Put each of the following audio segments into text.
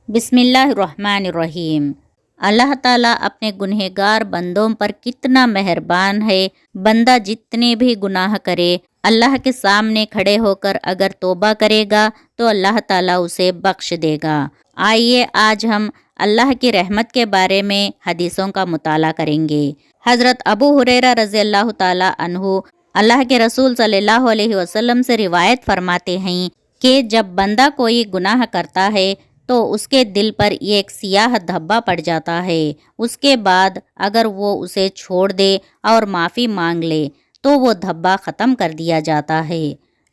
بسم اللہ الرحمن الرحیم۔ اللہ تعالیٰ اپنے گنہگار بندوں پر کتنا مہربان ہے۔ بندہ جتنے بھی گناہ کرے، اللہ کے سامنے کھڑے ہو کر اگر توبہ کرے گا تو اللہ تعالیٰ اسے بخش دے گا۔ آئیے آج ہم اللہ کی رحمت کے بارے میں حدیثوں کا مطالعہ کریں گے۔ حضرت ابو ہریرہ رضی اللہ تعالیٰ عنہ اللہ کے رسول صلی اللہ علیہ وسلم سے روایت فرماتے ہیں کہ جب بندہ کوئی گناہ کرتا ہے تو اس کے دل پر ایک سیاہ دھبا پڑ جاتا ہے۔ اس کے بعد اگر وہ اسے چھوڑ دے اور معافی مانگ لے تو وہ دھبا ختم کر دیا جاتا ہے،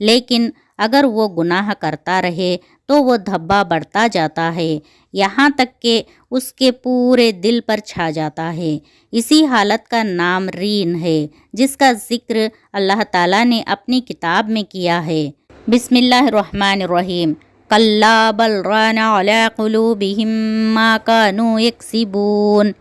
لیکن اگر وہ گناہ کرتا رہے تو وہ دھبا بڑھتا جاتا ہے، یہاں تک کہ اس کے پورے دل پر چھا جاتا ہے۔ اسی حالت کا نام رین ہے، جس کا ذکر اللہ تعالیٰ نے اپنی کتاب میں کیا ہے۔ بسم اللہ الرحمن الرحیم۔ کلا بل ران علی قلوبہم ما کانوا یکسبون۔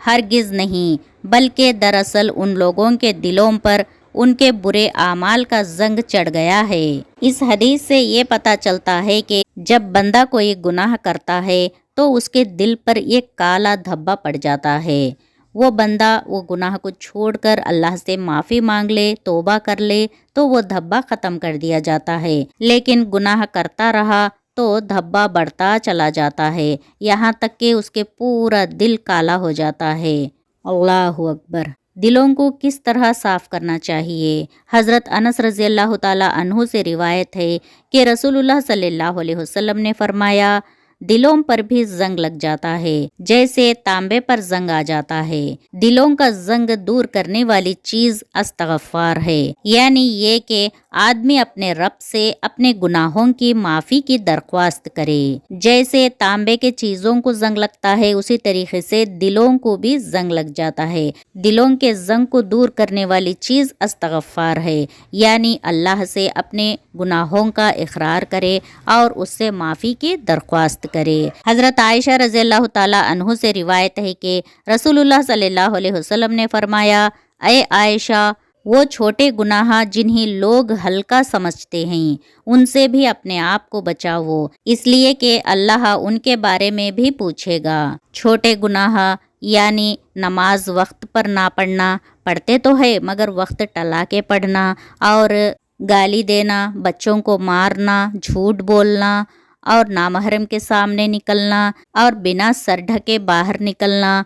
ہرگز نہیں، بلکہ دراصل ان لوگوں کے دلوں پر ان کے برے اعمال کا زنگ چڑھ گیا ہے۔ اس حدیث سے یہ پتہ چلتا ہے کہ جب بندہ کوئی گناہ کرتا ہے تو اس کے دل پر ایک کالا دھبا پڑ جاتا ہے۔ وہ بندہ وہ گناہ کو چھوڑ کر اللہ سے معافی مانگ لے، توبہ کر لے تو وہ دھبا ختم کر دیا جاتا ہے، لیکن گناہ کرتا رہا تو دھبا بڑھتا چلا جاتا ہے، یہاں تک کہ اس کے پورا دل کالا ہو جاتا ہے۔ اللہ اکبر۔ دلوں کو کس طرح صاف کرنا چاہیے؟ حضرت انس رضی اللہ تعالیٰ عنہ سے روایت ہے کہ رسول اللہ صلی اللہ علیہ وسلم نے فرمایا، دلوں پر بھی زنگ لگ جاتا ہے جیسے تانبے پر زنگ آ جاتا ہے۔ دلوں کا زنگ دور کرنے والی چیز استغفار ہے، یعنی یہ کہ آدمی اپنے رب سے اپنے گناہوں کی معافی کی درخواست کرے۔ جیسے تانبے کے چیزوں کو زنگ لگتا ہے، اسی طریقے سے دلوں کو بھی زنگ لگ جاتا ہے۔ دلوں کے زنگ کو دور کرنے والی چیز استغفار ہے، یعنی اللہ سے اپنے گناہوں کا اقرار کرے اور اس سے معافی کی درخواست کرے۔ حضرت عائشہ رضی اللہ تعالیٰ عنہ سے روایت ہے کہ رسول اللہ صلی اللہ علیہ وسلم نے فرمایا، اے عائشہ، وہ چھوٹے گناہ جنہیں لوگ ہلکا سمجھتے ہیں ان سے بھی اپنے آپ کو بچاؤ، اس لیے کہ اللہ ان کے بارے میں بھی پوچھے گا۔ چھوٹے گناہ یعنی نماز وقت پر نہ پڑھنا، پڑھتے تو ہے مگر وقت ٹلا کے پڑھنا، اور گالی دینا، بچوں کو مارنا، جھوٹ بولنا اور نامحرم کے سامنے نکلنا اور بنا سر ڈھکے باہر نکلنا،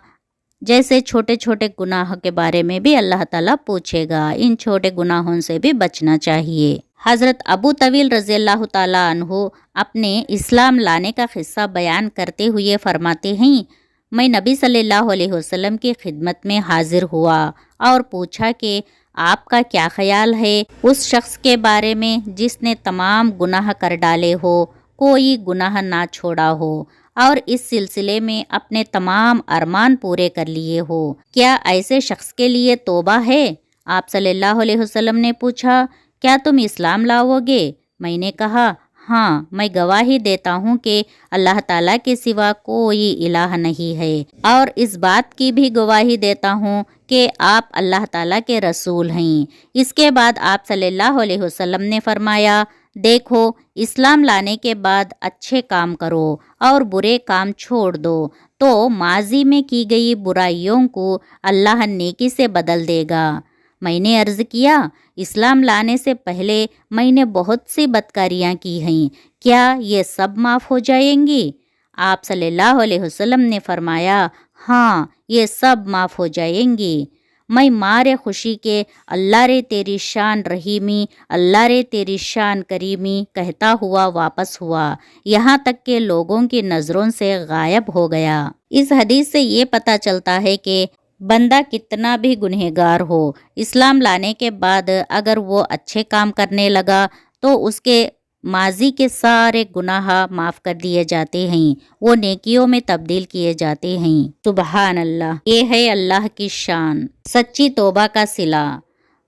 جیسے چھوٹے چھوٹے گناہ کے بارے میں بھی اللہ تعالیٰ پوچھے گا۔ ان چھوٹے گناہوں سے بھی بچنا چاہیے۔ حضرت ابو طویل رضی اللہ تعالیٰ عنہ اپنے اسلام لانے کا قصہ بیان کرتے ہوئے فرماتے ہیں، میں نبی صلی اللہ علیہ وسلم کی خدمت میں حاضر ہوا اور پوچھا کہ آپ کا کیا خیال ہے اس شخص کے بارے میں جس نے تمام گناہ کر ڈالے ہو، کوئی گناہ نہ چھوڑا ہو اور اس سلسلے میں اپنے تمام ارمان پورے کر لیے ہو، کیا ایسے شخص کے لیے توبہ ہے؟ آپ صلی اللہ علیہ وسلم نے پوچھا، کیا تم اسلام لاؤ گے؟ میں نے کہا، ہاں، میں گواہی دیتا ہوں کہ اللہ تعالیٰ کے سوا کوئی الہ نہیں ہے، اور اس بات کی بھی گواہی دیتا ہوں کہ آپ اللہ تعالیٰ کے رسول ہیں۔ اس کے بعد آپ صلی اللہ علیہ وسلم نے فرمایا، دیکھو، اسلام لانے کے بعد اچھے کام کرو اور برے کام چھوڑ دو تو ماضی میں کی گئی برائیوں کو اللہ نیکی سے بدل دے گا۔ میں نے عرض کیا، اسلام لانے سے پہلے میں نے بہت سی بدکاریاں کی ہیں، کیا یہ سب معاف ہو جائیں گی؟ آپ صلی اللہ علیہ وسلم نے فرمایا، ہاں، یہ سب معاف ہو جائیں گی۔ میں مارے خوشی کے اللہ رے تیری شان رحیمی، اللہ رے تیری شان کریمی کہتا ہوا واپس ہوا، یہاں تک کہ لوگوں کی نظروں سے غائب ہو گیا۔ اس حدیث سے یہ پتہ چلتا ہے کہ بندہ کتنا بھی گنہگار ہو، اسلام لانے کے بعد اگر وہ اچھے کام کرنے لگا تو اس کے ماضی کے سارے گناہ معاف کر دیے جاتے ہیں، وہ نیکیوں میں تبدیل کیے جاتے ہیں۔ سبحان اللہ، یہ ہے اللہ کی شان۔ سچی توبہ کا صلہ۔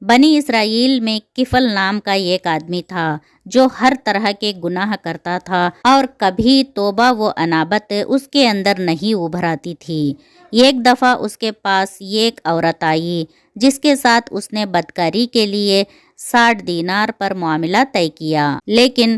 بنی اسرائیل میں کفل نام کا ایک آدمی تھا جو ہر طرح کے گناہ کرتا تھا اور کبھی توبہ و انابت اس کے اندر نہیں ابھر آتی تھی۔ ایک دفعہ اس کے پاس ایک عورت آئی جس کے ساتھ اس نے بدکاری کے لیے 60 دینار پر معاملہ طے کیا، لیکن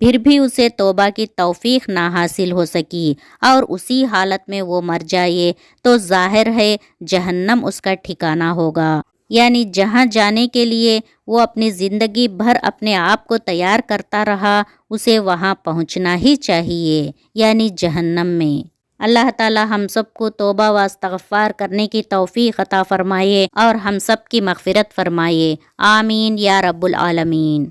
پھر بھی اسے توبہ کی توفیق نہ حاصل ہو سکی اور اسی حالت میں وہ مر جائے تو ظاہر ہے جہنم اس کا ٹھکانہ ہوگا، یعنی جہاں جانے کے لیے وہ اپنی زندگی بھر اپنے آپ کو تیار کرتا رہا اسے وہاں پہنچنا ہی چاہیے، یعنی جہنم میں۔ اللہ تعالی ہم سب کو توبہ و استغفار کرنے کی توفیق عطا فرمائے اور ہم سب کی مغفرت فرمائے، آمین یا رب العالمین۔